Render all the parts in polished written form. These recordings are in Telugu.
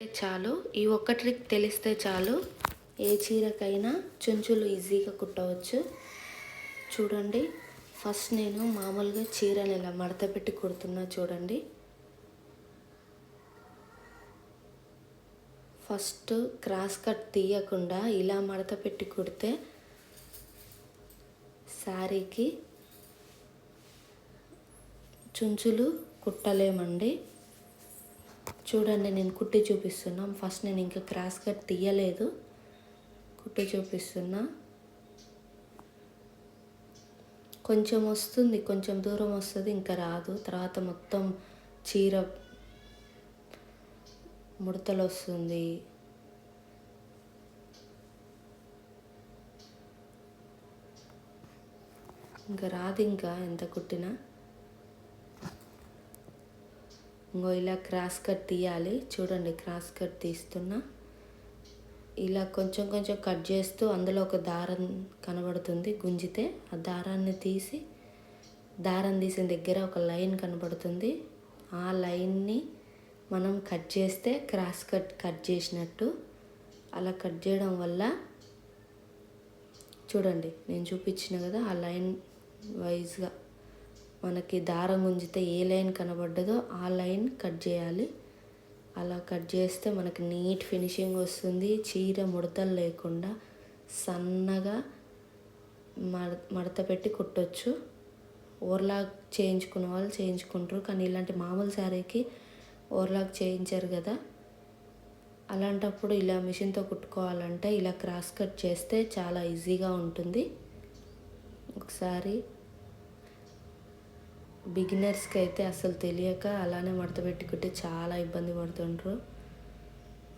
చాలు ఈ ఒక్క ట్రిక్ తెలిస్తే చాలు ఏ చీరకైనా చుంచులు ఈజీగా కుట్టవచ్చు. చూడండి, ఫస్ట్ నేను మామూలుగా చీరని ఇలా మడత పెట్టి కుడుతున్నా. చూడండి, ఫస్ట్ క్రాస్ కట్ తీయకుండా ఇలా మడత పెట్టి కుడితే శారీకి చుంచులు కుట్టలేమండి. చూడండి, నేను కుట్టి చూపిస్తున్నా. ఫస్ట్ నేను ఇంకా క్రాస్ కట్ తీయలేదు, కుట్టి చూపిస్తున్నా. కొంచెం వస్తుంది, కొంచెం దూరం వస్తుంది, ఇంకా రాదు. తర్వాత మొత్తం చీర ముడతలు వస్తుంది. ఇంకా రాదు, ఇంకా ఎంత కుట్టినా. ఇంకో ఇలా క్రాస్ కట్ తీయాలి. చూడండి, క్రాస్ కట్ తీస్తున్నా. ఇలా కొంచెం కొంచెం కట్ చేస్తూ అందులో ఒక దారం కనబడుతుంది, గుంజితే ఆ దారాన్ని తీసి, దారం తీసిన దగ్గర ఒక లైన్ కనబడుతుంది. ఆ లైన్ని మనం కట్ చేస్తే క్రాస్ కట్ చేసినట్టు. అలా కట్ చేయడం వల్ల చూడండి, నేను చూపించిన కదా, ఆ లైన్ వైజ్గా మనకి దారం గుంజితే ఏ లైన్ కనబడ్డదో ఆ లైన్ కట్ చేయాలి. అలా కట్ చేస్తే మనకి నీట్ ఫినిషింగ్ వస్తుంది. చీర ముడతలు లేకుండా సన్నగా మడత పెట్టి కుట్టొచ్చు. ఓవర్లాక్ చేయించుకున్న వాళ్ళు చేయించుకుంటారు, కానీ ఇలాంటి మామూలు శారీకి ఓవర్లాక్ చేయించారు కదా. అలాంటప్పుడు ఇలా మిషన్తో కుట్టుకోవాలంటే ఇలా క్రాస్ కట్ చేస్తే చాలా ఈజీగా ఉంటుంది. ఒకసారి బిగినర్స్కి అయితే అసలు తెలియక అలానే మడత పెట్టుకుంటే చాలా ఇబ్బంది పడుతుంటారు.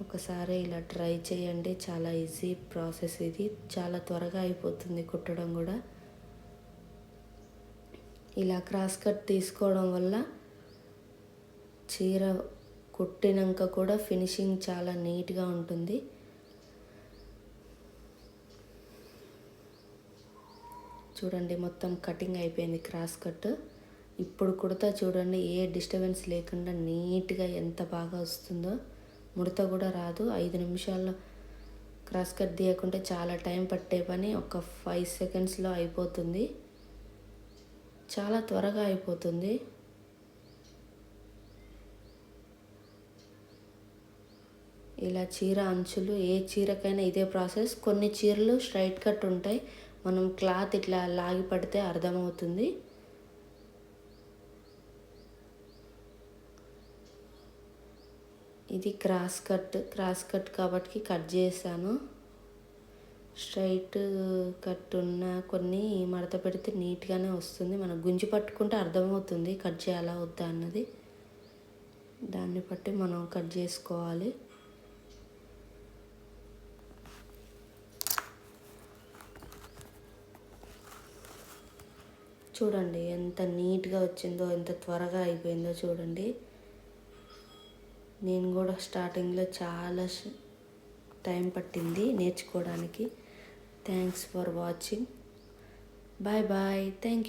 ఒకసారి ఇలా ట్రై చేయండి, చాలా ఈజీ ప్రాసెస్ ఇది. చాలా త్వరగా అయిపోతుంది కుట్టడం కూడా. ఇలా క్రాస్ కట్ తీసుకోవడం వల్ల చీర కుట్టినాక కూడా ఫినిషింగ్ చాలా నీట్గా ఉంటుంది. చూడండి, మొత్తం కటింగ్ అయిపోయింది క్రాస్ కట్. ఇప్పుడు కుడతా చూడండి, ఏ డిస్టర్బెన్స్ లేకుండా నీట్గా ఎంత బాగా వస్తుందో. ముడత కూడా రాదు. 5 నిమిషాల్లో క్రాస్ కట్ తీయకుంటే చాలా టైం పట్టే పని ఒక 5 సెకండ్స్లో అయిపోతుంది. చాలా త్వరగా అయిపోతుంది. ఇలా చీర అంచులు ఏ చీరకైనా ఇదే ప్రాసెస్. కొన్ని చీరలు స్ట్రైట్ కట్ ఉంటాయి, మనం క్లాత్ ఇట్లా లాగి పడితే అర్థమవుతుంది. ఇది క్రాస్ కట్ కాబట్టి కట్ చేశాను. స్ట్రైట్ కట్ ఉన్న కొన్ని మడత పెడితే నీట్గానే వస్తుంది. మనం గుంజి పట్టుకుంటే అర్థమవుతుంది కట్ చేయాలా వద్దా అన్నది. దాన్ని బట్టి మనం కట్ చేసుకోవాలి. చూడండి ఎంత నీట్గా వచ్చిందో, ఎంత త్వరగా అయిపోయిందో చూడండి. నేను కూడా స్టార్టింగ్లో చాలా టైం పట్టింది నేర్చుకోవడానికి. Thanks for watching. Bye bye. Thank you.